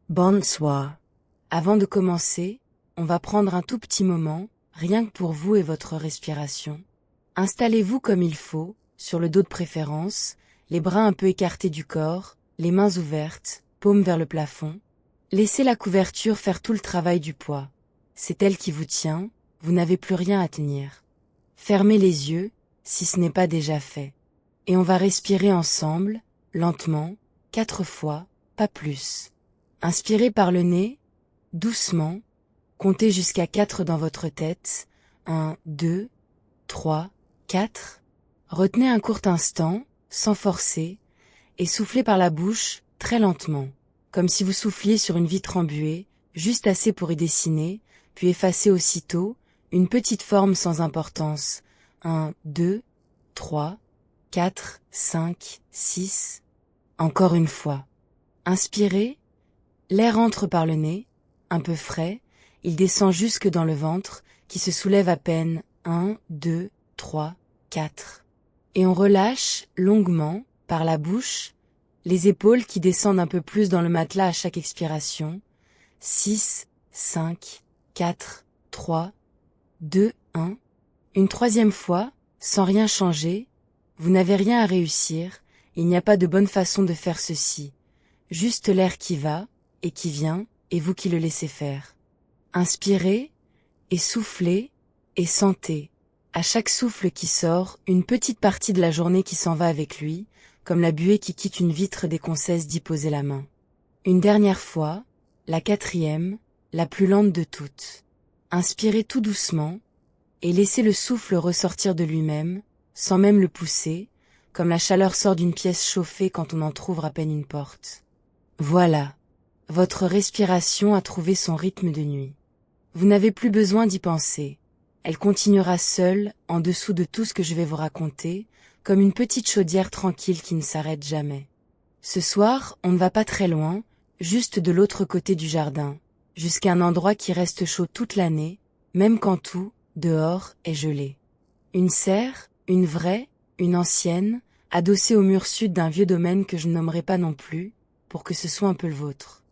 Bonsoir. Avant de commencer, on va prendre un tout petit moment, rien que pour vous et votre respiration. Installez-vous comme il faut, sur le dos de préférence, les bras un peu écartés du corps, les mains ouvertes, paumes vers le plafond. Laissez la couverture faire tout le travail du poids. C'est elle qui vous tient, vous n'avez plus rien à tenir. Fermez les yeux, si ce n'est pas déjà fait. Et on va respirer ensemble, lentement, 4 fois, pas plus. Inspirez par le nez, doucement, comptez jusqu'à 4 dans votre tête, 1, 2, 3, 4. Retenez un court instant, sans forcer, et soufflez par la bouche, très lentement, comme si vous souffliez sur une vitre embuée, juste assez pour y dessiner, puis effacez aussitôt, une petite forme sans importance, 1, 2, 3, 4, 5, 6. Encore une fois. Inspirez. L'air entre par le nez, un peu frais, il descend jusque dans le ventre, qui se soulève à peine, 1, 2, 3, 4. Et on relâche, longuement, par la bouche, les épaules qui descendent un peu plus dans le matelas à chaque expiration, 6, 5, 4, 3, 2, 1. Une troisième fois, sans rien changer, vous n'avez rien à réussir, il n'y a pas de bonne façon de faire ceci, juste l'air qui va, et qui vient, et vous qui le laissez faire. Inspirez, et soufflez, et sentez, à chaque souffle qui sort, une petite partie de la journée qui s'en va avec lui, comme la buée qui quitte une vitre dès qu'on cesse d'y poser la main. Une dernière fois, la quatrième, la plus lente de toutes. Inspirez tout doucement, et laissez le souffle ressortir de lui-même, sans même le pousser, comme la chaleur sort d'une pièce chauffée quand on entr'ouvre à peine une porte. Voilà. Votre respiration a trouvé son rythme de nuit. Vous n'avez plus besoin d'y penser. Elle continuera seule, en dessous de tout ce que je vais vous raconter, comme une petite chaudière tranquille qui ne s'arrête jamais. Ce soir, on ne va pas très loin, juste de l'autre côté du jardin, jusqu'à un endroit qui reste chaud toute l'année, même quand tout, dehors, est gelé. Une serre, une vraie, une ancienne, adossée au mur sud d'un vieux domaine que je ne nommerai pas non plus, pour que ce soit un peu le vôtre.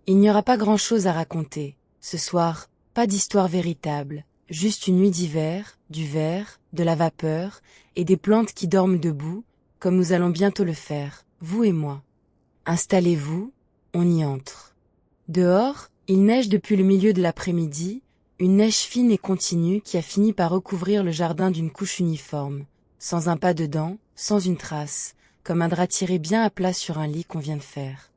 Il n'y aura pas grand-chose à raconter. Ce soir, pas d'histoire véritable, juste une nuit d'hiver, du verre, de la vapeur, et des plantes qui dorment debout, comme nous allons bientôt le faire, vous et moi. Installez-vous, on y entre. Dehors, il neige depuis le milieu de l'après-midi, une neige fine et continue qui a fini par recouvrir le jardin d'une couche uniforme, sans un pas dedans, sans une trace, comme un drap tiré bien à plat sur un lit qu'on vient de faire.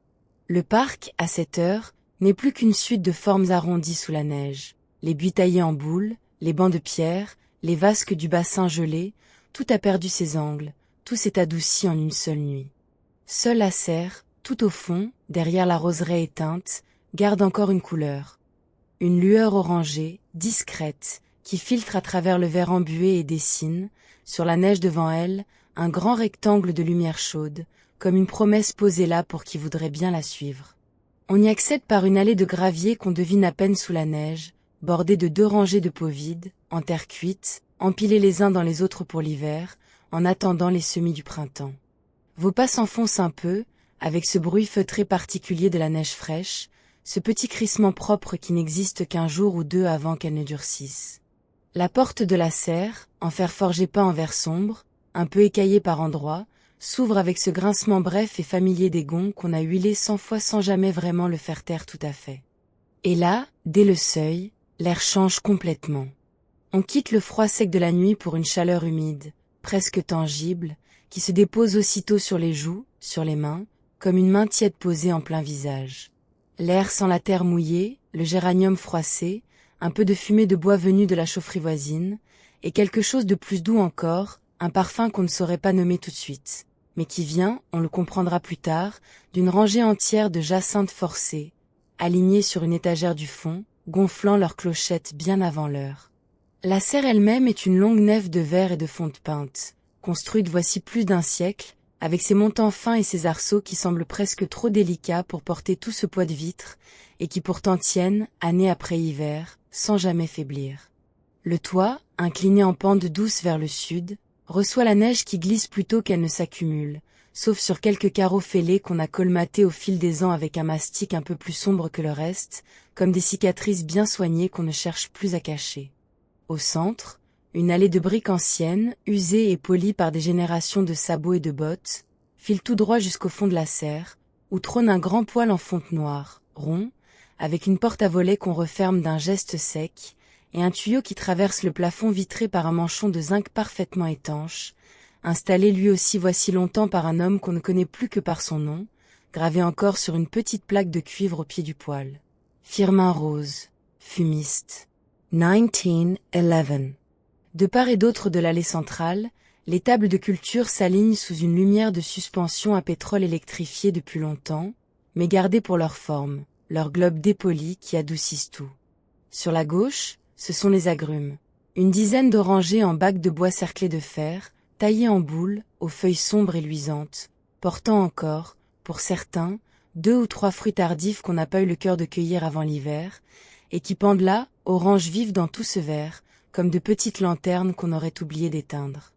Le parc, à cette heure, n'est plus qu'une suite de formes arrondies sous la neige. Les buis taillés en boule, les bancs de pierre, les vasques du bassin gelé, tout a perdu ses angles, tout s'est adouci en une seule nuit. Seule la serre, tout au fond, derrière la roseraie éteinte, garde encore une couleur. Une lueur orangée, discrète, qui filtre à travers le verre embué et dessine, sur la neige devant elle, un grand rectangle de lumière chaude, comme une promesse posée là pour qui voudrait bien la suivre. On y accède par une allée de gravier qu'on devine à peine sous la neige, bordée de 2 rangées de pots vides, en terre cuite, empilés les uns dans les autres pour l'hiver, en attendant les semis du printemps. Vos pas s'enfoncent un peu, avec ce bruit feutré particulier de la neige fraîche, ce petit crissement propre qui n'existe qu'un jour ou deux avant qu'elle ne durcisse. La porte de la serre, en fer forgé peint en vert sombre, un peu écaillée par endroits, s'ouvre avec ce grincement bref et familier des gonds qu'on a huilé 100 fois sans jamais vraiment le faire taire tout à fait. Et là, dès le seuil, l'air change complètement. On quitte le froid sec de la nuit pour une chaleur humide, presque tangible, qui se dépose aussitôt sur les joues, sur les mains, comme une main tiède posée en plein visage. L'air sent la terre mouillée, le géranium froissé, un peu de fumée de bois venue de la chaufferie voisine, et quelque chose de plus doux encore, un parfum qu'on ne saurait pas nommer tout de suite, mais qui vient, on le comprendra plus tard, d'une rangée entière de jacinthes forcées, alignées sur une étagère du fond, gonflant leurs clochettes bien avant l'heure. La serre elle-même est une longue nef de verre et de fonte peinte, construite voici plus d'1 siècle, avec ses montants fins et ses arceaux qui semblent presque trop délicats pour porter tout ce poids de vitres, et qui pourtant tiennent, année après hiver, sans jamais faiblir. Le toit, incliné en pente douce vers le sud, reçoit la neige qui glisse plutôt qu'elle ne s'accumule, sauf sur quelques carreaux fêlés qu'on a colmatés au fil des ans avec un mastic un peu plus sombre que le reste, comme des cicatrices bien soignées qu'on ne cherche plus à cacher. Au centre, une allée de briques anciennes, usées et polies par des générations de sabots et de bottes, file tout droit jusqu'au fond de la serre, où trône un grand poêle en fonte noire, rond, avec une porte à volets qu'on referme d'un geste sec, et un tuyau qui traverse le plafond vitré par un manchon de zinc parfaitement étanche, installé lui aussi voici longtemps par un homme qu'on ne connaît plus que par son nom, gravé encore sur une petite plaque de cuivre au pied du poêle. Firmin Rose, fumiste. 1911. De part et d'autre de l'allée centrale, les tables de culture s'alignent sous une lumière de suspension à pétrole électrifiée depuis longtemps, mais gardées pour leur forme, leurs globes dépolis qui adoucissent tout. Sur la gauche, ce sont les agrumes. Une dizaine d'orangers en bacs de bois cerclés de fer, taillés en boule, aux feuilles sombres et luisantes, portant encore, pour certains, 2 ou 3 fruits tardifs qu'on n'a pas eu le cœur de cueillir avant l'hiver, et qui pendent là, oranges vives dans tout ce verre, comme de petites lanternes qu'on aurait oublié d'éteindre.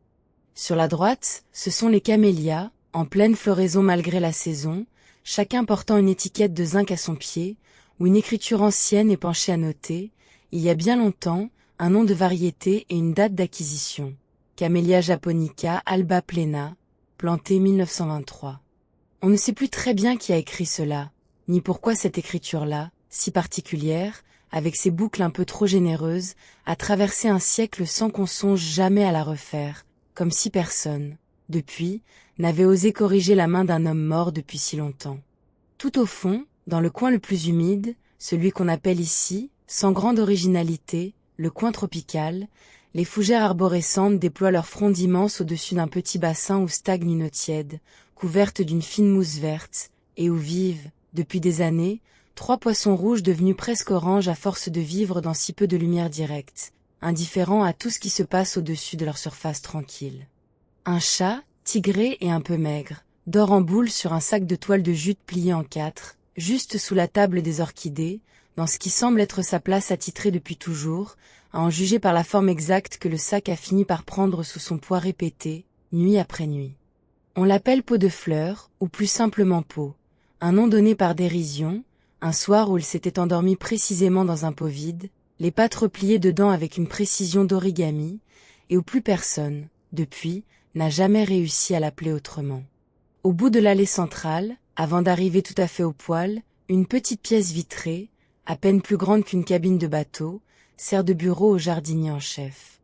Sur la droite, ce sont les camélias, en pleine floraison malgré la saison, chacun portant une étiquette de zinc à son pied, ou une écriture ancienne et penchée à noter, il y a bien longtemps, un nom de variété et une date d'acquisition. Camellia japonica alba plena, planté 1923. On ne sait plus très bien qui a écrit cela, ni pourquoi cette écriture-là, si particulière, avec ses boucles un peu trop généreuses, a traversé un siècle sans qu'on songe jamais à la refaire, comme si personne, depuis, n'avait osé corriger la main d'un homme mort depuis si longtemps. Tout au fond, dans le coin le plus humide, celui qu'on appelle ici, sans grande originalité, le coin tropical, les fougères arborescentes déploient leurs frondes immenses au-dessus d'un petit bassin où stagne une eau tiède, couverte d'une fine mousse verte, et où vivent, depuis des années, 3 poissons rouges devenus presque oranges à force de vivre dans si peu de lumière directe, indifférents à tout ce qui se passe au-dessus de leur surface tranquille. Un chat, tigré et un peu maigre, dort en boule sur un sac de toile de jute plié en 4, juste sous la table des orchidées, dans ce qui semble être sa place attitrée depuis toujours, à en juger par la forme exacte que le sac a fini par prendre sous son poids répété, nuit après nuit. On l'appelle pot de fleurs, ou plus simplement pot, un nom donné par dérision, un soir où il s'était endormi précisément dans un pot vide, les pattes repliées dedans avec une précision d'origami, et où plus personne, depuis, n'a jamais réussi à l'appeler autrement. Au bout de l'allée centrale, avant d'arriver tout à fait au poêle, une petite pièce vitrée, à peine plus grande qu'une cabine de bateau, sert de bureau au jardinier en chef.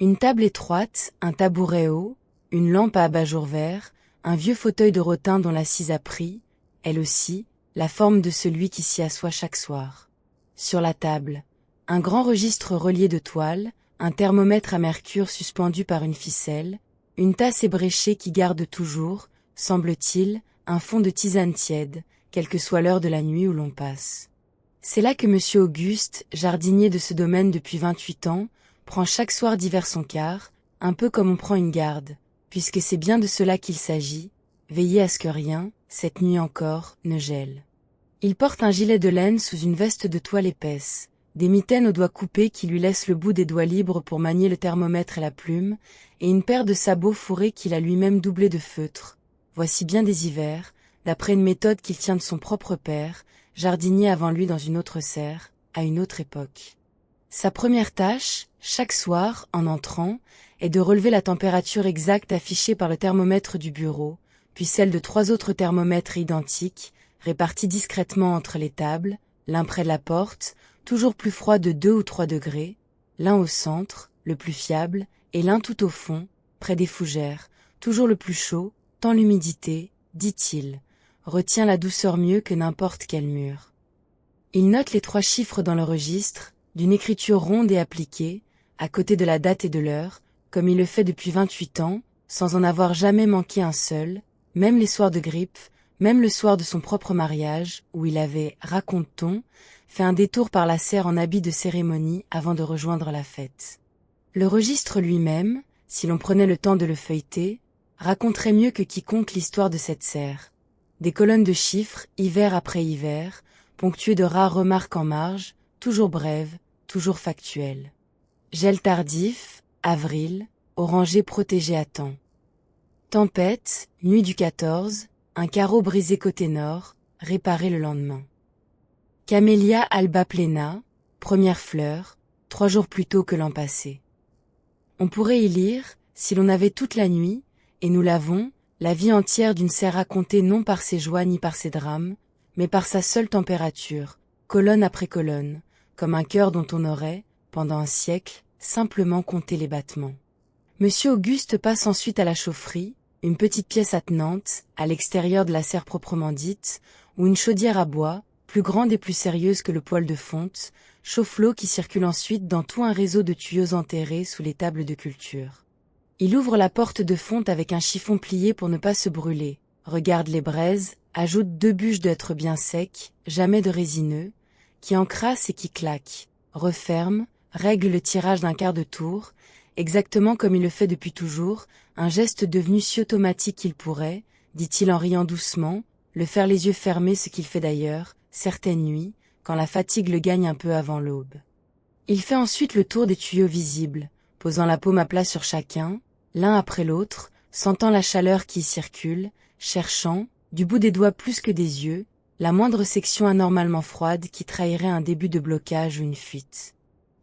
Une table étroite, un tabouret haut, une lampe à abat-jour vert, un vieux fauteuil de rotin dont l'assise a pris, elle aussi, la forme de celui qui s'y assoit chaque soir. Sur la table, un grand registre relié de toile, un thermomètre à mercure suspendu par une ficelle, une tasse ébréchée qui garde toujours, semble-t-il, un fond de tisane tiède, quelle que soit l'heure de la nuit où l'on passe. C'est là que monsieur Auguste, jardinier de ce domaine depuis 28 ans, prend chaque soir divers son quart, un peu comme on prend une garde, puisque c'est bien de cela qu'il s'agit, veiller à ce que rien, cette nuit encore, ne gèle. Il porte un gilet de laine sous une veste de toile épaisse, des mitaines aux doigts coupés qui lui laissent le bout des doigts libres pour manier le thermomètre et la plume, et une paire de sabots fourrés qu'il a lui-même doublés de feutre. Voici bien des hivers, d'après une méthode qu'il tient de son propre père, jardinier avant lui dans une autre serre, à une autre époque. Sa première tâche, chaque soir, en entrant, est de relever la température exacte affichée par le thermomètre du bureau, puis celle de 3 autres thermomètres identiques, répartis discrètement entre les tables, l'un près de la porte, toujours plus froid de 2 ou 3 degrés, l'un au centre, le plus fiable, et l'un tout au fond, près des fougères, toujours le plus chaud, tant l'humidité, dit-il, retient la douceur mieux que n'importe quel mur. Il note les 3 chiffres dans le registre, d'une écriture ronde et appliquée, à côté de la date et de l'heure, comme il le fait depuis 28 ans, sans en avoir jamais manqué un seul, même les soirs de grippe, même le soir de son propre mariage, où il avait, raconte-t-on, fait un détour par la serre en habit de cérémonie avant de rejoindre la fête. Le registre lui-même, si l'on prenait le temps de le feuilleter, raconterait mieux que quiconque l'histoire de cette serre. Des colonnes de chiffres, hiver après hiver, ponctuées de rares remarques en marge, toujours brèves, toujours factuelles. Gel tardif, avril, oranger protégé à temps. Tempête, nuit du 14, un carreau brisé côté nord, réparé le lendemain. Camellia alba plena, première fleur, 3 jours plus tôt que l'an passé. On pourrait y lire, si l'on avait toute la nuit, et nous l'avons, la vie entière d'une serre racontée non par ses joies ni par ses drames, mais par sa seule température, colonne après colonne, comme un cœur dont on aurait, pendant un siècle, simplement compté les battements. Monsieur Auguste passe ensuite à la chaufferie, une petite pièce attenante, à l'extérieur de la serre proprement dite, où une chaudière à bois, plus grande et plus sérieuse que le poêle de fonte, chauffe l'eau qui circule ensuite dans tout un réseau de tuyaux enterrés sous les tables de culture. Il ouvre la porte de fonte avec un chiffon plié pour ne pas se brûler, regarde les braises, ajoute 2 bûches d'être bien secs, jamais de résineux, qui encrassent et qui claquent, referme, règle le tirage d'un quart de tour, exactement comme il le fait depuis toujours, un geste devenu si automatique qu'il pourrait, dit-il en riant doucement, le faire les yeux fermés, ce qu'il fait d'ailleurs, certaines nuits, quand la fatigue le gagne un peu avant l'aube. Il fait ensuite le tour des tuyaux visibles, posant la paume à plat sur chacun, l'un après l'autre, sentant la chaleur qui y circule, cherchant, du bout des doigts plus que des yeux, la moindre section anormalement froide qui trahirait un début de blocage ou une fuite.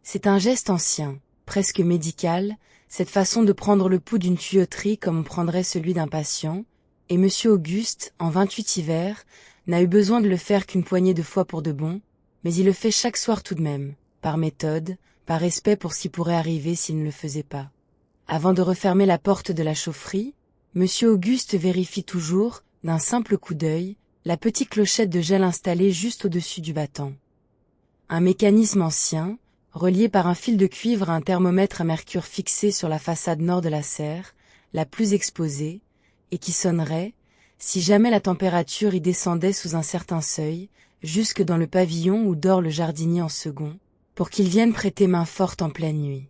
C'est un geste ancien, presque médical, cette façon de prendre le pouls d'une tuyauterie comme on prendrait celui d'un patient, et Monsieur Auguste, en 28 hivers, n'a eu besoin de le faire qu'une poignée de fois pour de bon, mais il le fait chaque soir tout de même, par méthode, par respect pour ce qui pourrait arriver s'il ne le faisait pas. Avant de refermer la porte de la chaufferie, Monsieur Auguste vérifie toujours, d'un simple coup d'œil, la petite clochette de gel installée juste au-dessus du battant. Un mécanisme ancien, relié par un fil de cuivre à un thermomètre à mercure fixé sur la façade nord de la serre, la plus exposée, et qui sonnerait, si jamais la température y descendait sous un certain seuil, jusque dans le pavillon où dort le jardinier en second, pour qu'il vienne prêter main forte en pleine nuit.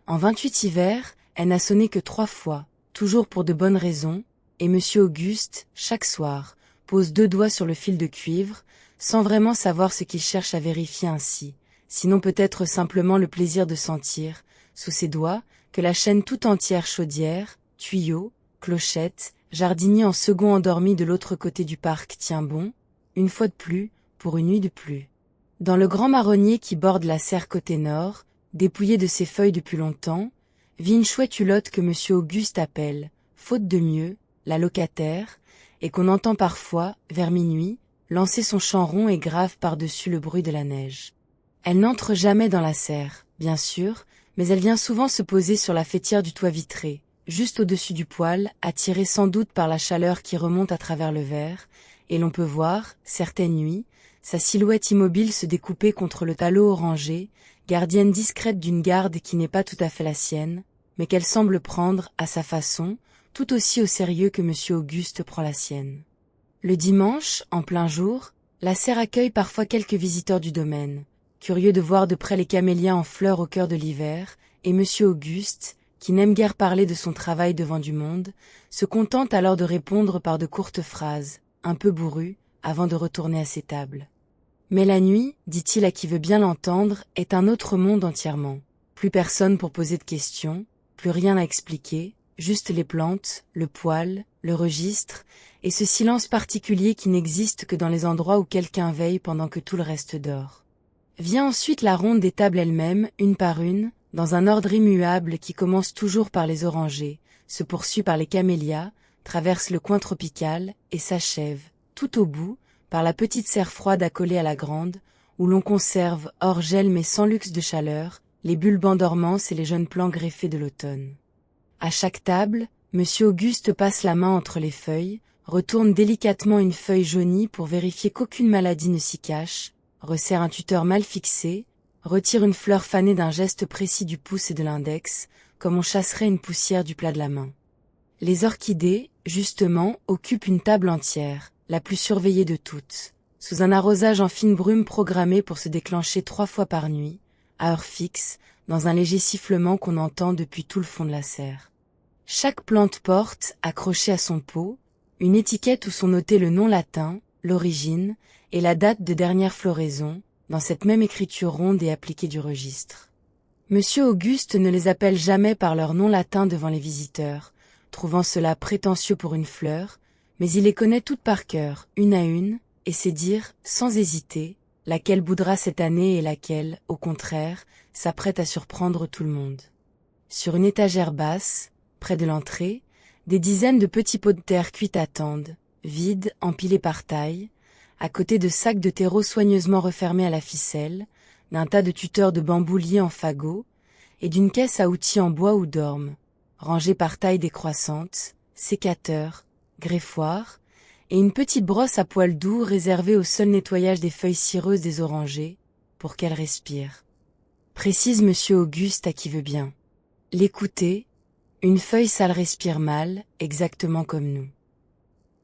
En 28 hivers, elle n'a sonné que 3 fois, toujours pour de bonnes raisons, et Monsieur Auguste, chaque soir, pose 2 doigts sur le fil de cuivre, sans vraiment savoir ce qu'il cherche à vérifier ainsi, sinon peut-être simplement le plaisir de sentir, sous ses doigts, que la chaîne tout entière chaudière, tuyaux, clochette, jardinier en second endormi de l'autre côté du parc tient bon, une fois de plus, pour une nuit de plus. Dans le grand marronnier qui borde la serre côté nord, dépouillé de ses feuilles depuis longtemps, vit une chouette hulotte que Monsieur Auguste appelle, faute de mieux, la locataire, et qu'on entend parfois, vers minuit, lancer son chant rond et grave par-dessus le bruit de la neige. Elle n'entre jamais dans la serre, bien sûr, mais elle vient souvent se poser sur la faîtière du toit vitré, juste au-dessus du poêle, attirée sans doute par la chaleur qui remonte à travers le verre, et l'on peut voir, certaines nuits, sa silhouette immobile se découper contre le talot orangé, gardienne discrète d'une garde qui n'est pas tout à fait la sienne, mais qu'elle semble prendre, à sa façon, tout aussi au sérieux que Monsieur Auguste prend la sienne. Le dimanche, en plein jour, la serre accueille parfois quelques visiteurs du domaine, curieux de voir de près les camélias en fleurs au cœur de l'hiver, et Monsieur Auguste, qui n'aime guère parler de son travail devant du monde, se contente alors de répondre par de courtes phrases, un peu bourrues, avant de retourner à ses tables. Mais la nuit, dit-il à qui veut bien l'entendre, est un autre monde entièrement. Plus personne pour poser de questions, plus rien à expliquer, juste les plantes, le poêle, le registre, et ce silence particulier qui n'existe que dans les endroits où quelqu'un veille pendant que tout le reste dort. Vient ensuite la ronde des tables elles-mêmes, une par une, dans un ordre immuable qui commence toujours par les orangers, se poursuit par les camélias, traverse le coin tropical, et s'achève, tout au bout, par la petite serre froide accolée à la grande, où l'on conserve, hors gel mais sans luxe de chaleur, les bulbes en dormance et les jeunes plants greffés de l'automne. À chaque table, Monsieur Auguste passe la main entre les feuilles, retourne délicatement une feuille jaunie pour vérifier qu'aucune maladie ne s'y cache, resserre un tuteur mal fixé, retire une fleur fanée d'un geste précis du pouce et de l'index, comme on chasserait une poussière du plat de la main. Les orchidées, justement, occupent une table entière, la plus surveillée de toutes, sous un arrosage en fine brume programmé pour se déclencher 3 fois par nuit, à heure fixe, dans un léger sifflement qu'on entend depuis tout le fond de la serre. Chaque plante porte, accrochée à son pot, une étiquette où sont notés le nom latin, l'origine, et la date de dernière floraison, dans cette même écriture ronde et appliquée du registre. Monsieur Auguste ne les appelle jamais par leur nom latin devant les visiteurs, trouvant cela prétentieux pour une fleur, mais il les connaît toutes par cœur, une à une, et sait dire, sans hésiter, laquelle boudra cette année et laquelle, au contraire, s'apprête à surprendre tout le monde. Sur une étagère basse, près de l'entrée, des dizaines de petits pots de terre cuite attendent, vides, empilés par taille, à côté de sacs de terreau soigneusement refermés à la ficelle, d'un tas de tuteurs de bambou liés en fagots, et d'une caisse à outils en bois ou d'orme, rangée par taille décroissante, sécateur, greffoir, et une petite brosse à poils doux réservée au seul nettoyage des feuilles cireuses des orangers, pour qu'elles respirent. Précise monsieur Auguste à qui veut bien. L'écouter, une feuille sale respire mal, exactement comme nous.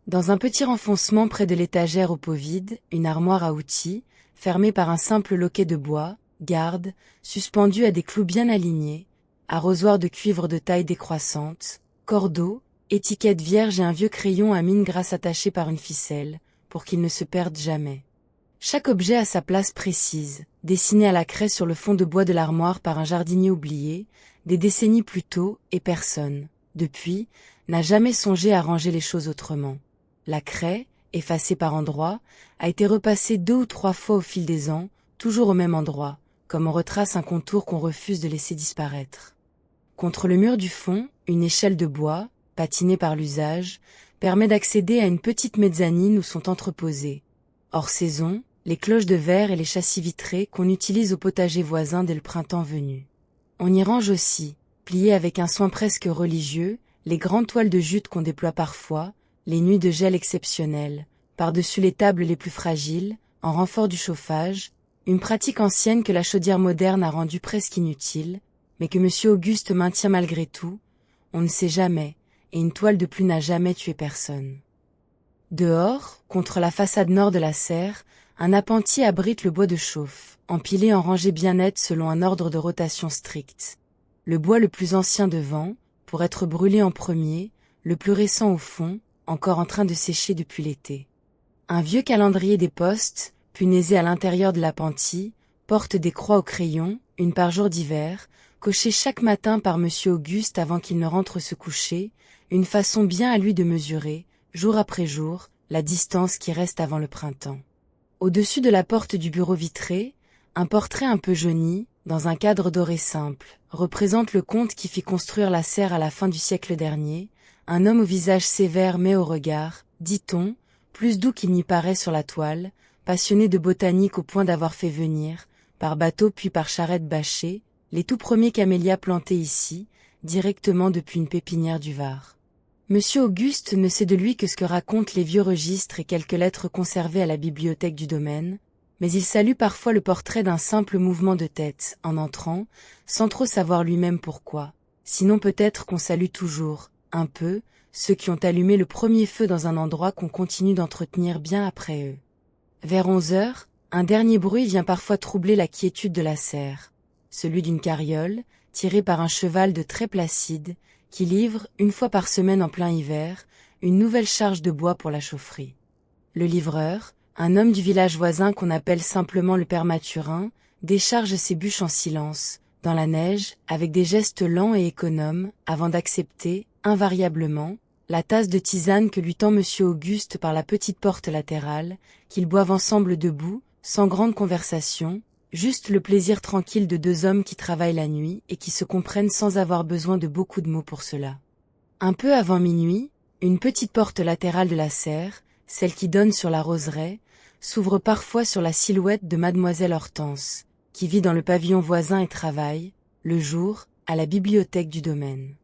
Dans un petit renfoncement près de l'étagère au pot vide, une armoire à outils, fermée par un simple loquet de bois, garde, suspendu à des clous bien alignés, arrosoir de cuivre de taille décroissante, cordeau, étiquette vierge et un vieux crayon à mine grasse attaché par une ficelle, pour qu'il ne se perde jamais. Chaque objet a sa place précise, dessiné à la craie sur le fond de bois de l'armoire par un jardinier oublié, des décennies plus tôt, et personne, depuis, n'a jamais songé à ranger les choses autrement. La craie, effacée par endroits, a été repassée 2 ou 3 fois au fil des ans, toujours au même endroit, comme on retrace un contour qu'on refuse de laisser disparaître. Contre le mur du fond, une échelle de bois, patinée par l'usage, permet d'accéder à une petite mezzanine où sont entreposées, hors saison, les cloches de verre et les châssis vitrés qu'on utilise au potager voisin dès le printemps venu. On y range aussi, pliées avec un soin presque religieux, les grandes toiles de jute qu'on déploie parfois, les nuits de gel exceptionnelles, par-dessus les tables les plus fragiles, en renfort du chauffage, une pratique ancienne que la chaudière moderne a rendue presque inutile, mais que monsieur Auguste maintient malgré tout, on ne sait jamais, et une toile de plus n'a jamais tué personne. Dehors, contre la façade nord de la serre, un appentis abrite le bois de chauffe, empilé en rangées bien nettes selon un ordre de rotation strict. Le bois le plus ancien devant, pour être brûlé en premier, le plus récent au fond, encore en train de sécher depuis l'été. Un vieux calendrier des postes, punaisé à l'intérieur de l'appentis, porte des croix au crayon, une par jour d'hiver, cochées chaque matin par monsieur Auguste avant qu'il ne rentre se coucher, une façon bien à lui de mesurer, jour après jour, la distance qui reste avant le printemps. Au-dessus de la porte du bureau vitré, un portrait un peu jauni, dans un cadre doré simple, représente le comte qui fit construire la serre à la fin du siècle dernier, un homme au visage sévère mais au regard, dit-on, plus doux qu'il n'y paraît sur la toile, passionné de botanique au point d'avoir fait venir, par bateau puis par charrette bâchée, les tout premiers camélias plantés ici, directement depuis une pépinière du Var. Monsieur Auguste ne sait de lui que ce que racontent les vieux registres et quelques lettres conservées à la bibliothèque du domaine, mais il salue parfois le portrait d'un simple mouvement de tête, en entrant, sans trop savoir lui-même pourquoi, sinon peut-être qu'on salue toujours, un peu, ceux qui ont allumé le premier feu dans un endroit qu'on continue d'entretenir bien après eux. Vers 11 heures, un dernier bruit vient parfois troubler la quiétude de la serre, celui d'une carriole, tirée par un cheval de très placide, qui livre, une fois par semaine en plein hiver, une nouvelle charge de bois pour la chaufferie. Le livreur, un homme du village voisin qu'on appelle simplement le père Mathurin, décharge ses bûches en silence, dans la neige, avec des gestes lents et économes, avant d'accepter, invariablement, la tasse de tisane que lui tend monsieur Auguste par la petite porte latérale, qu'ils boivent ensemble debout, sans grande conversation, juste le plaisir tranquille de 2 hommes qui travaillent la nuit et qui se comprennent sans avoir besoin de beaucoup de mots pour cela. Un peu avant minuit, une petite porte latérale de la serre, celle qui donne sur la roseraie, s'ouvre parfois sur la silhouette de mademoiselle Hortense, qui vit dans le pavillon voisin et travaille, le jour, à la bibliothèque du domaine.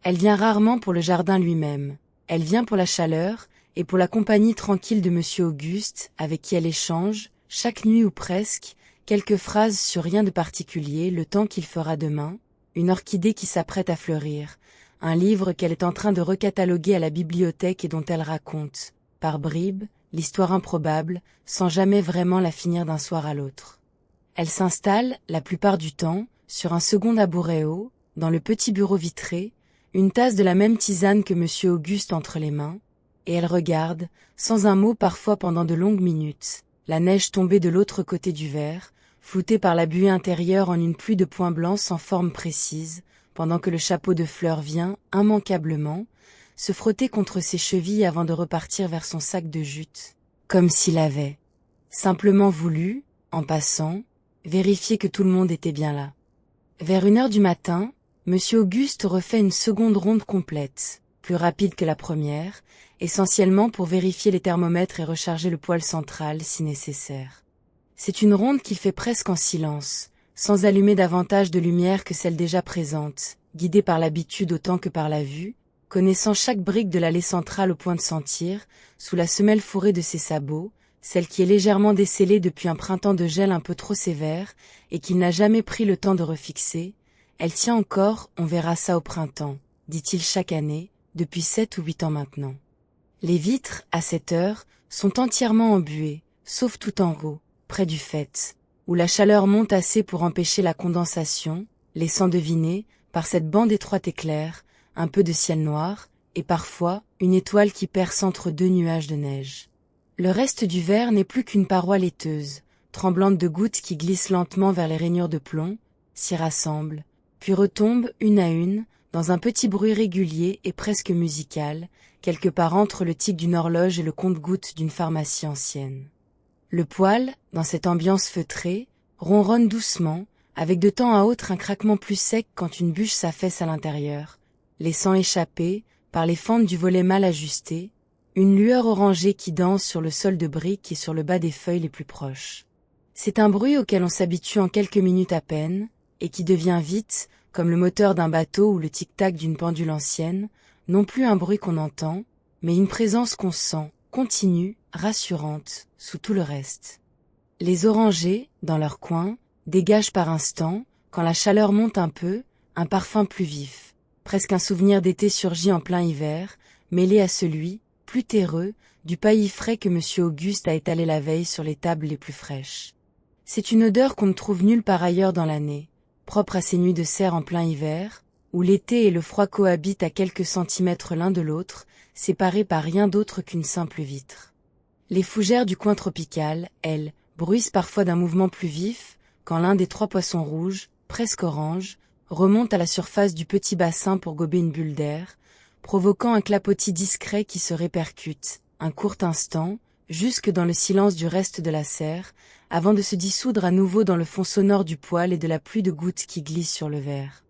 Elle vient rarement pour le jardin lui-même, elle vient pour la chaleur et pour la compagnie tranquille de monsieur Auguste, avec qui elle échange, chaque nuit ou presque, quelques phrases sur rien de particulier, le temps qu'il fera demain, une orchidée qui s'apprête à fleurir, un livre qu'elle est en train de recataloguer à la bibliothèque et dont elle raconte, par bribes, l'histoire improbable, sans jamais vraiment la finir d'un soir à l'autre. Elle s'installe, la plupart du temps, sur un second tabouret haut, dans le petit bureau vitré, une tasse de la même tisane que monsieur Auguste entre les mains, et elle regarde, sans un mot parfois pendant de longues minutes, la neige tombée de l'autre côté du verre, floutée par la buée intérieure en une pluie de points blancs sans forme précise, pendant que le chapeau de fleurs vient, immanquablement, se frotter contre ses chevilles avant de repartir vers son sac de jute, comme s'il avait simplement voulu, en passant, vérifier que tout le monde était bien là. Vers 1 heure du matin, Monsieur Auguste refait une seconde ronde complète, plus rapide que la première, essentiellement pour vérifier les thermomètres et recharger le poêle central si nécessaire. C'est une ronde qu'il fait presque en silence, sans allumer davantage de lumière que celle déjà présente, guidé par l'habitude autant que par la vue, connaissant chaque brique de l'allée centrale au point de sentir, sous la semelle fourrée de ses sabots, celle qui est légèrement décellée depuis un printemps de gel un peu trop sévère et qu'il n'a jamais pris le temps de refixer. Elle tient encore, on verra ça au printemps, dit-il chaque année, depuis 7 ou 8 ans maintenant. Les vitres, à cette heure, sont entièrement embuées, sauf tout en haut, près du faîte, où la chaleur monte assez pour empêcher la condensation, laissant deviner, par cette bande étroite et claire, un peu de ciel noir, et parfois, une étoile qui perce entre 2 nuages de neige. Le reste du verre n'est plus qu'une paroi laiteuse, tremblante de gouttes qui glissent lentement vers les rainures de plomb, s'y rassemblent, puis retombent une à une, dans un petit bruit régulier et presque musical, quelque part entre le tic d'une horloge et le compte-gouttes d'une pharmacie ancienne. Le poêle, dans cette ambiance feutrée, ronronne doucement, avec de temps à autre un craquement plus sec quand une bûche s'affaisse à l'intérieur, laissant échapper, par les fentes du volet mal ajusté, une lueur orangée qui danse sur le sol de briques et sur le bas des feuilles les plus proches. C'est un bruit auquel on s'habitue en quelques minutes à peine, et qui devient vite, comme le moteur d'un bateau ou le tic-tac d'une pendule ancienne, non plus un bruit qu'on entend, mais une présence qu'on sent, continue, rassurante, sous tout le reste. Les orangers, dans leur coin, dégagent par instants, quand la chaleur monte un peu, un parfum plus vif, presque un souvenir d'été surgit en plein hiver, mêlé à celui, plus terreux, du paillis frais que Monsieur Auguste a étalé la veille sur les tables les plus fraîches. C'est une odeur qu'on ne trouve nulle part ailleurs dans l'année, propre à ces nuits de serre en plein hiver, où l'été et le froid cohabitent à quelques centimètres l'un de l'autre, séparés par rien d'autre qu'une simple vitre. Les fougères du coin tropical, elles, bruissent parfois d'un mouvement plus vif, quand l'un des 3 poissons rouges, presque orange, remonte à la surface du petit bassin pour gober une bulle d'air, provoquant un clapotis discret qui se répercute, un court instant, jusque dans le silence du reste de la serre, avant de se dissoudre à nouveau dans le fond sonore du poêle et de la pluie de gouttes qui glisse sur le verre.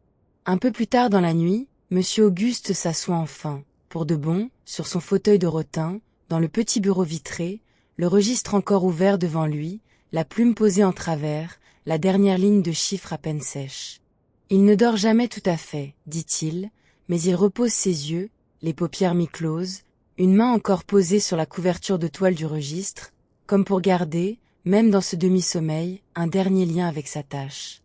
Un peu plus tard dans la nuit, Monsieur Auguste s'assoit enfin, pour de bon, sur son fauteuil de rotin, dans le petit bureau vitré, le registre encore ouvert devant lui, la plume posée en travers, la dernière ligne de chiffres à peine sèche. Il ne dort jamais tout à fait, dit-il, mais il repose ses yeux, les paupières mi-closes, une main encore posée sur la couverture de toile du registre, comme pour garder, même dans ce demi-sommeil, un dernier lien avec sa tâche.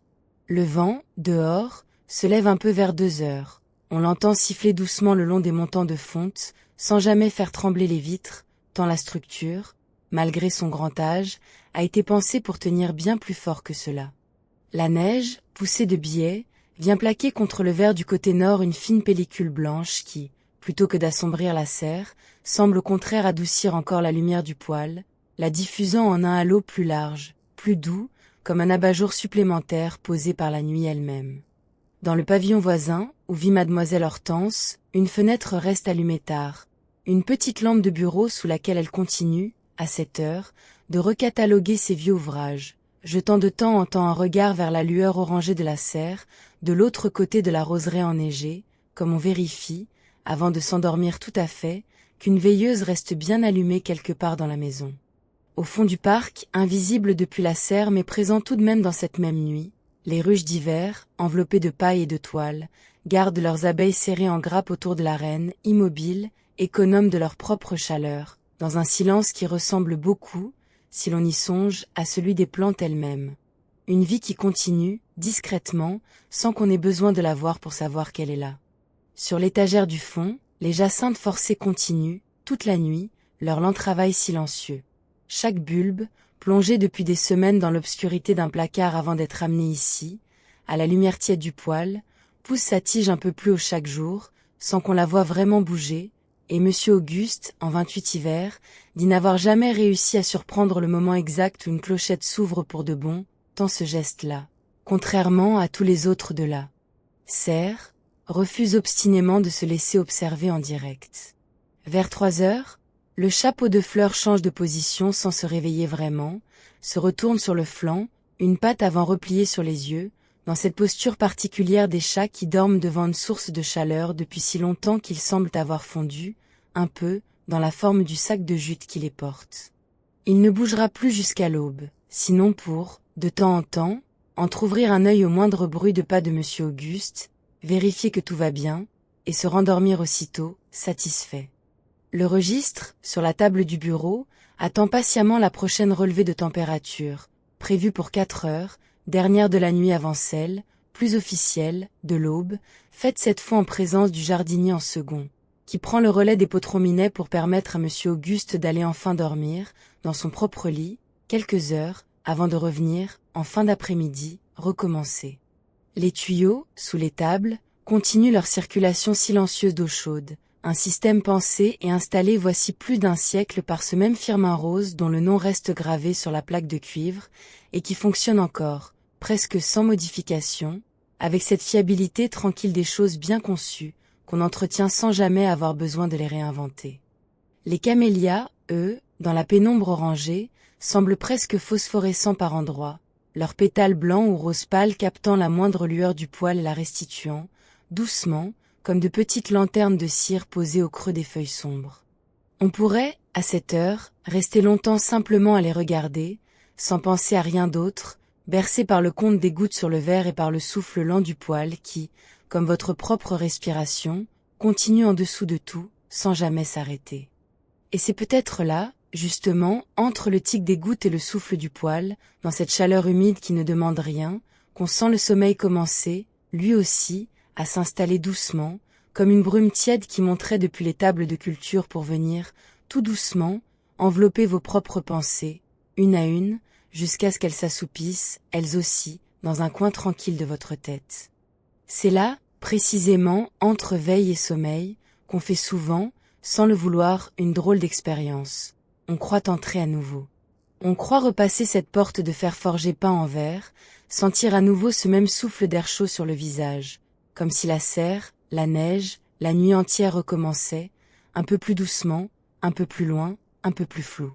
Le vent, dehors, se lève un peu vers 2 heures. On l'entend siffler doucement le long des montants de fonte, sans jamais faire trembler les vitres, tant la structure, malgré son grand âge, a été pensée pour tenir bien plus fort que cela. La neige, poussée de biais, vient plaquer contre le verre du côté nord une fine pellicule blanche qui, plutôt que d'assombrir la serre, semble au contraire adoucir encore la lumière du poêle, la diffusant en un halo plus large, plus doux, comme un abat-jour supplémentaire posé par la nuit elle-même. Dans le pavillon voisin, où vit mademoiselle Hortense, une fenêtre reste allumée tard, une petite lampe de bureau sous laquelle elle continue, à cette heure, de recataloguer ses vieux ouvrages, jetant de temps en temps un regard vers la lueur orangée de la serre, de l'autre côté de la roseraie enneigée, comme on vérifie, avant de s'endormir tout à fait, qu'une veilleuse reste bien allumée quelque part dans la maison. Au fond du parc, invisible depuis la serre mais présent tout de même dans cette même nuit, les ruches d'hiver, enveloppées de paille et de toile, gardent leurs abeilles serrées en grappe autour de la reine, immobiles, économes de leur propre chaleur, dans un silence qui ressemble beaucoup, si l'on y songe, à celui des plantes elles-mêmes. Une vie qui continue, discrètement, sans qu'on ait besoin de la voir pour savoir qu'elle est là. Sur l'étagère du fond, les jacinthes forcées continuent, toute la nuit, leur lent travail silencieux. Chaque bulbe, plongé depuis des semaines dans l'obscurité d'un placard avant d'être amené ici, à la lumière tiède du poêle, pousse sa tige un peu plus haut chaque jour, sans qu'on la voie vraiment bouger, et Monsieur Auguste, en 28 hivers, dit n'avoir jamais réussi à surprendre le moment exact où une clochette s'ouvre pour de bon, tant ce geste-là, contrairement à tous les autres de là. Serre, refuse obstinément de se laisser observer en direct. Vers 3 heures, le chapeau de fleurs change de position sans se réveiller vraiment, se retourne sur le flanc, une patte avant repliée sur les yeux, dans cette posture particulière des chats qui dorment devant une source de chaleur depuis si longtemps qu'ils semblent avoir fondu, un peu, dans la forme du sac de jute qui les porte. Il ne bougera plus jusqu'à l'aube, sinon pour, de temps en temps, entr'ouvrir un œil au moindre bruit de pas de Monsieur Auguste, vérifier que tout va bien, et se rendormir aussitôt, satisfait. Le registre, sur la table du bureau, attend patiemment la prochaine relevée de température, prévue pour 4 heures, dernière de la nuit avant celle, plus officielle, de l'aube, faite cette fois en présence du jardinier en second, qui prend le relais des Potrominet pour permettre à Monsieur Auguste d'aller enfin dormir, dans son propre lit, quelques heures, avant de revenir, en fin d'après-midi, recommencer. Les tuyaux, sous les tables, continuent leur circulation silencieuse d'eau chaude, un système pensé et installé voici plus d'un siècle par ce même Firmin Rose dont le nom reste gravé sur la plaque de cuivre, et qui fonctionne encore, presque sans modification, avec cette fiabilité tranquille des choses bien conçues, qu'on entretient sans jamais avoir besoin de les réinventer. Les camélias, eux, dans la pénombre orangée, semblent presque phosphorescents par endroits, leurs pétales blancs ou rose pâle captant la moindre lueur du poêle et la restituant, doucement, comme de petites lanternes de cire posées au creux des feuilles sombres. On pourrait, à cette heure, rester longtemps simplement à les regarder, sans penser à rien d'autre, bercé par le compte des gouttes sur le verre et par le souffle lent du poêle qui, comme votre propre respiration, continue en dessous de tout, sans jamais s'arrêter. Et c'est peut-être là, justement, entre le tic des gouttes et le souffle du poêle, dans cette chaleur humide qui ne demande rien, qu'on sent le sommeil commencer, lui aussi, à s'installer doucement, comme une brume tiède qui monterait depuis les tables de culture pour venir, tout doucement, envelopper vos propres pensées, une à une, jusqu'à ce qu'elles s'assoupissent, elles aussi, dans un coin tranquille de votre tête. C'est là, précisément, entre veille et sommeil, qu'on fait souvent, sans le vouloir, une drôle d'expérience. On croit entrer à nouveau. On croit repasser cette porte de fer forgé peint en verre, sentir à nouveau ce même souffle d'air chaud sur le visage, comme si la serre, la neige, la nuit entière recommençaient, un peu plus doucement, un peu plus loin, un peu plus flou.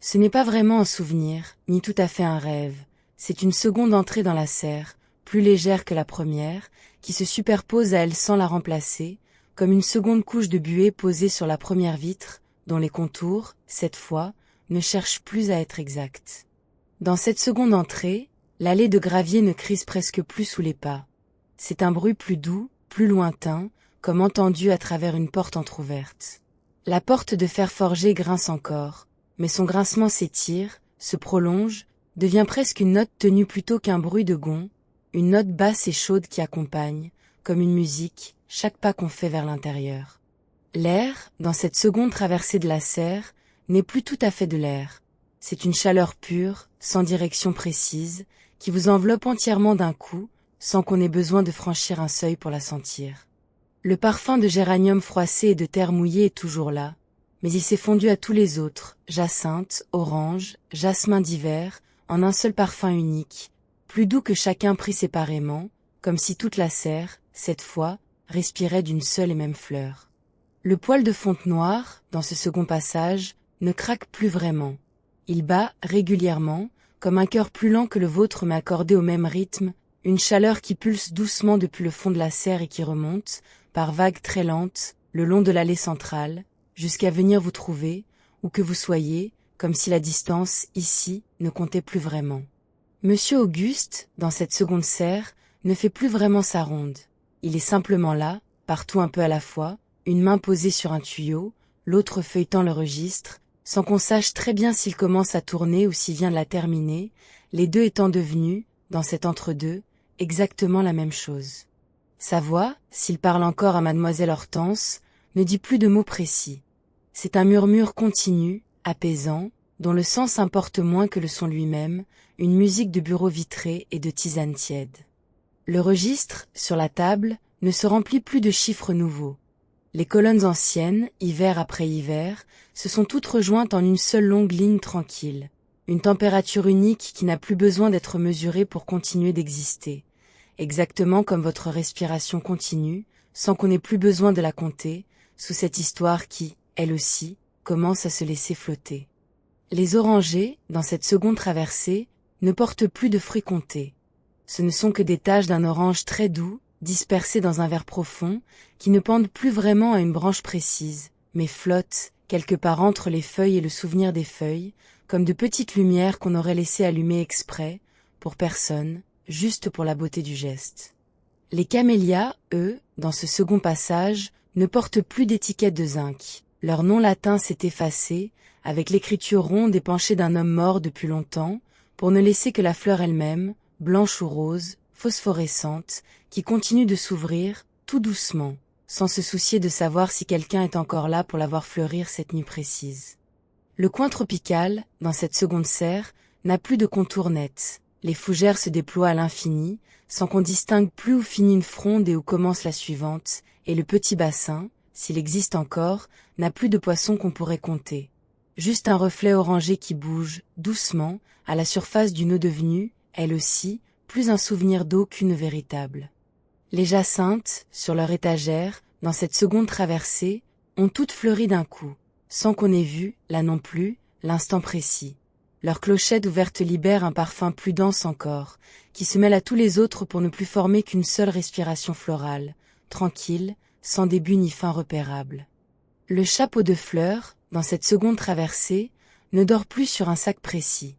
Ce n'est pas vraiment un souvenir, ni tout à fait un rêve, c'est une seconde entrée dans la serre, plus légère que la première, qui se superpose à elle sans la remplacer, comme une seconde couche de buée posée sur la première vitre, dont les contours, cette fois, ne cherchent plus à être exacts. Dans cette seconde entrée, l'allée de gravier ne crise presque plus sous les pas. C'est un bruit plus doux, plus lointain, comme entendu à travers une porte entr'ouverte. La porte de fer forgé grince encore, mais son grincement s'étire, se prolonge, devient presque une note tenue plutôt qu'un bruit de gond, une note basse et chaude qui accompagne, comme une musique, chaque pas qu'on fait vers l'intérieur. L'air, dans cette seconde traversée de la serre, n'est plus tout à fait de l'air. C'est une chaleur pure, sans direction précise, qui vous enveloppe entièrement d'un coup, sans qu'on ait besoin de franchir un seuil pour la sentir. Le parfum de géranium froissé et de terre mouillée est toujours là, mais il s'est fondu à tous les autres, jacinthe, orange, jasmin d'hiver, en un seul parfum unique, plus doux que chacun pris séparément, comme si toute la serre, cette fois, respirait d'une seule et même fleur. Le poêle de fonte noire, dans ce second passage, ne craque plus vraiment. Il bat, régulièrement, comme un cœur plus lent que le vôtre mais accordé au même rythme, une chaleur qui pulse doucement depuis le fond de la serre et qui remonte, par vagues très lentes, le long de l'allée centrale, jusqu'à venir vous trouver, où que vous soyez, comme si la distance, ici, ne comptait plus vraiment. Monsieur Auguste, dans cette seconde serre, ne fait plus vraiment sa ronde. Il est simplement là, partout un peu à la fois, une main posée sur un tuyau, l'autre feuilletant le registre, sans qu'on sache très bien s'il commence à tourner ou s'il vient de la terminer, les deux étant devenus, dans cet entre-deux, exactement la même chose. Sa voix, s'il parle encore à mademoiselle Hortense, ne dit plus de mots précis. C'est un murmure continu, apaisant, dont le sens importe moins que le son lui-même, une musique de bureau vitré et de tisane tiède. Le registre, sur la table, ne se remplit plus de chiffres nouveaux. Les colonnes anciennes, hiver après hiver, se sont toutes rejointes en une seule longue ligne tranquille. Une température unique qui n'a plus besoin d'être mesurée pour continuer d'exister. Exactement comme votre respiration continue, sans qu'on ait plus besoin de la compter, sous cette histoire qui, elle aussi, commence à se laisser flotter. Les orangers, dans cette seconde traversée, ne portent plus de fruits comptés. Ce ne sont que des taches d'un orange très doux, dispersées dans un verre profond, qui ne pendent plus vraiment à une branche précise, mais flottent, quelque part entre les feuilles et le souvenir des feuilles, comme de petites lumières qu'on aurait laissé allumer exprès, pour personne, juste pour la beauté du geste. Les camélias, eux, dans ce second passage, ne portent plus d'étiquette de zinc. Leur nom latin s'est effacé, avec l'écriture ronde et penchée d'un homme mort depuis longtemps, pour ne laisser que la fleur elle-même, blanche ou rose, phosphorescente, qui continue de s'ouvrir, tout doucement, sans se soucier de savoir si quelqu'un est encore là pour la voir fleurir cette nuit précise. Le coin tropical, dans cette seconde serre, n'a plus de contour net. Les fougères se déploient à l'infini, sans qu'on distingue plus où finit une fronde et où commence la suivante, et le petit bassin, s'il existe encore, n'a plus de poissons qu'on pourrait compter. Juste un reflet orangé qui bouge, doucement, à la surface d'une eau devenue, elle aussi, plus un souvenir d'eau qu'une véritable. Les jacinthes, sur leur étagère, dans cette seconde traversée, ont toutes fleuri d'un coup, sans qu'on ait vu, là non plus, l'instant précis. Leurs clochettes ouvertes libèrent un parfum plus dense encore, qui se mêle à tous les autres pour ne plus former qu'une seule respiration florale, tranquille, sans début ni fin repérable. Le chapeau de fleurs, dans cette seconde traversée, ne dort plus sur un sac précis.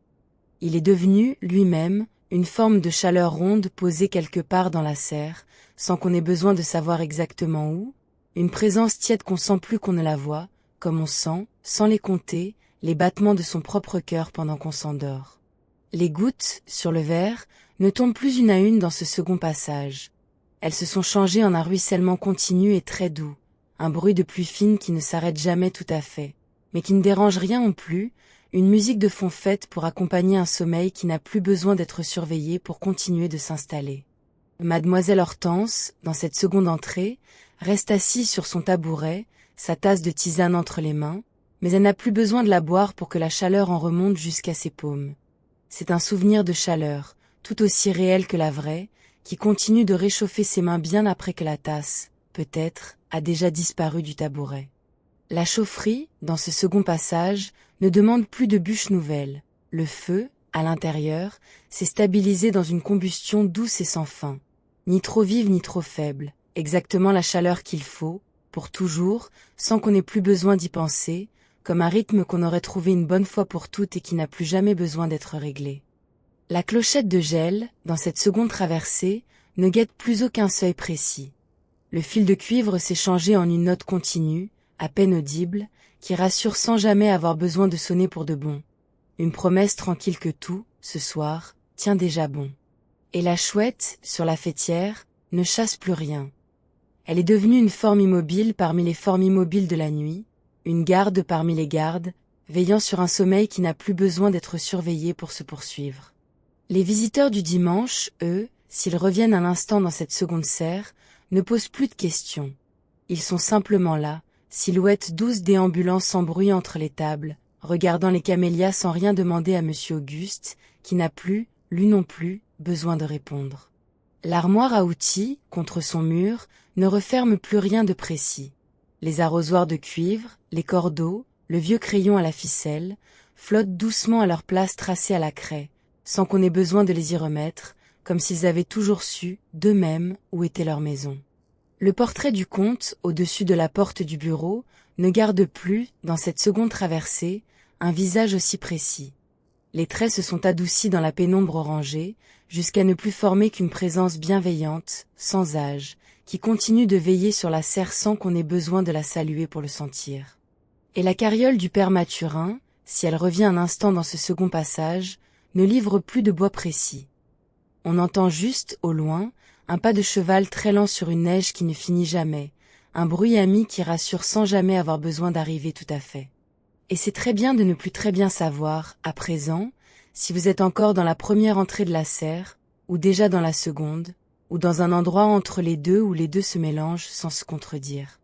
Il est devenu, lui-même, une forme de chaleur ronde posée quelque part dans la serre, sans qu'on ait besoin de savoir exactement où, une présence tiède qu'on sent plus qu'on ne la voit, comme on sent, sans les compter, les battements de son propre cœur pendant qu'on s'endort. Les gouttes, sur le verre, ne tombent plus une à une dans ce second passage. Elles se sont changées en un ruissellement continu et très doux, un bruit de pluie fine qui ne s'arrête jamais tout à fait, mais qui ne dérange rien non plus, une musique de fond faite pour accompagner un sommeil qui n'a plus besoin d'être surveillé pour continuer de s'installer. Mademoiselle Hortense, dans cette seconde entrée, reste assise sur son tabouret, sa tasse de tisane entre les mains, mais elle n'a plus besoin de la boire pour que la chaleur en remonte jusqu'à ses paumes. C'est un souvenir de chaleur, tout aussi réel que la vraie, qui continue de réchauffer ses mains bien après que la tasse, peut-être, a déjà disparu du tabouret. La chaufferie, dans ce second passage, ne demande plus de bûches nouvelles. Le feu, à l'intérieur, s'est stabilisé dans une combustion douce et sans fin. Ni trop vive ni trop faible, exactement la chaleur qu'il faut, pour toujours, sans qu'on ait plus besoin d'y penser, comme un rythme qu'on aurait trouvé une bonne fois pour toutes et qui n'a plus jamais besoin d'être réglé. La clochette de gel, dans cette seconde traversée, ne guette plus aucun seuil précis. Le fil de cuivre s'est changé en une note continue, à peine audible, qui rassure sans jamais avoir besoin de sonner pour de bon. Une promesse tranquille que tout, ce soir, tient déjà bon. Et la chouette, sur la faîtière, ne chasse plus rien. Elle est devenue une forme immobile parmi les formes immobiles de la nuit, une garde parmi les gardes, veillant sur un sommeil qui n'a plus besoin d'être surveillé pour se poursuivre. Les visiteurs du dimanche, eux, s'ils reviennent un instant dans cette seconde serre, ne posent plus de questions. Ils sont simplement là, silhouettes douces déambulant sans bruit entre les tables, regardant les camélias sans rien demander à Monsieur Auguste, qui n'a plus, lui non plus, besoin de répondre. L'armoire à outils, contre son mur, ne referme plus rien de précis. Les arrosoirs de cuivre, les cordeaux, le vieux crayon à la ficelle, flottent doucement à leur place tracée à la craie, sans qu'on ait besoin de les y remettre, comme s'ils avaient toujours su, d'eux-mêmes, où était leur maison. Le portrait du comte, au-dessus de la porte du bureau, ne garde plus, dans cette seconde traversée, un visage aussi précis. Les traits se sont adoucis dans la pénombre orangée, jusqu'à ne plus former qu'une présence bienveillante, sans âge, qui continue de veiller sur la serre sans qu'on ait besoin de la saluer pour le sentir. Et la carriole du père Mathurin, si elle revient un instant dans ce second passage, ne livre plus de bois précis. On entend juste, au loin, un pas de cheval très lent sur une neige qui ne finit jamais, un bruit ami qui rassure sans jamais avoir besoin d'arriver tout à fait. Et c'est très bien de ne plus très bien savoir, à présent, si vous êtes encore dans la première entrée de la serre, ou déjà dans la seconde, ou dans un endroit entre les deux où les deux se mélangent sans se contredire.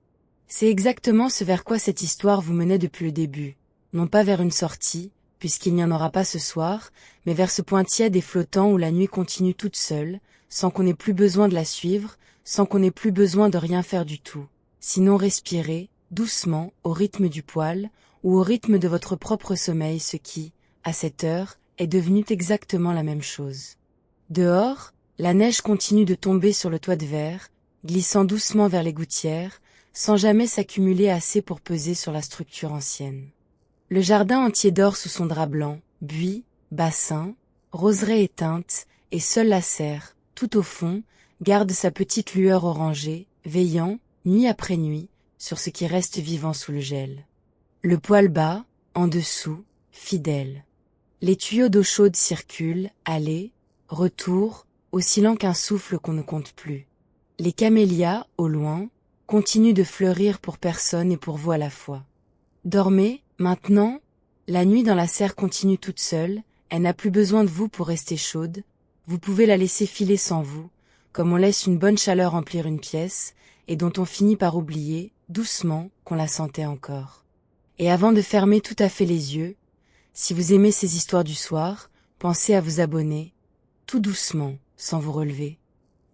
C'est exactement ce vers quoi cette histoire vous menait depuis le début, non pas vers une sortie, puisqu'il n'y en aura pas ce soir, mais vers ce point tiède et flottant où la nuit continue toute seule, sans qu'on ait plus besoin de la suivre, sans qu'on ait plus besoin de rien faire du tout. Sinon respirez, doucement, au rythme du poil, ou au rythme de votre propre sommeil, ce qui, à cette heure, est devenu exactement la même chose. Dehors, la neige continue de tomber sur le toit de verre, glissant doucement vers les gouttières, sans jamais s'accumuler assez pour peser sur la structure ancienne. Le jardin entier dort sous son drap blanc, buis, bassin, roseraie éteinte, et seule la serre, tout au fond, garde sa petite lueur orangée, veillant, nuit après nuit, sur ce qui reste vivant sous le gel. Le poêle bas, en dessous, fidèle. Les tuyaux d'eau chaude circulent, aller, retour, oscillant qu'un souffle qu'on ne compte plus. Les camélias, au loin, continuent de fleurir pour personne et pour vous à la fois. Dormez, maintenant, la nuit dans la serre continue toute seule, elle n'a plus besoin de vous pour rester chaude, vous pouvez la laisser filer sans vous, comme on laisse une bonne chaleur remplir une pièce, et dont on finit par oublier, doucement, qu'on la sentait encore. Et avant de fermer tout à fait les yeux, si vous aimez ces histoires du soir, pensez à vous abonner, tout doucement, sans vous relever.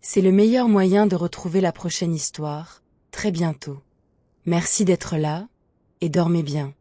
C'est le meilleur moyen de retrouver la prochaine histoire, très bientôt. Merci d'être là, et dormez bien.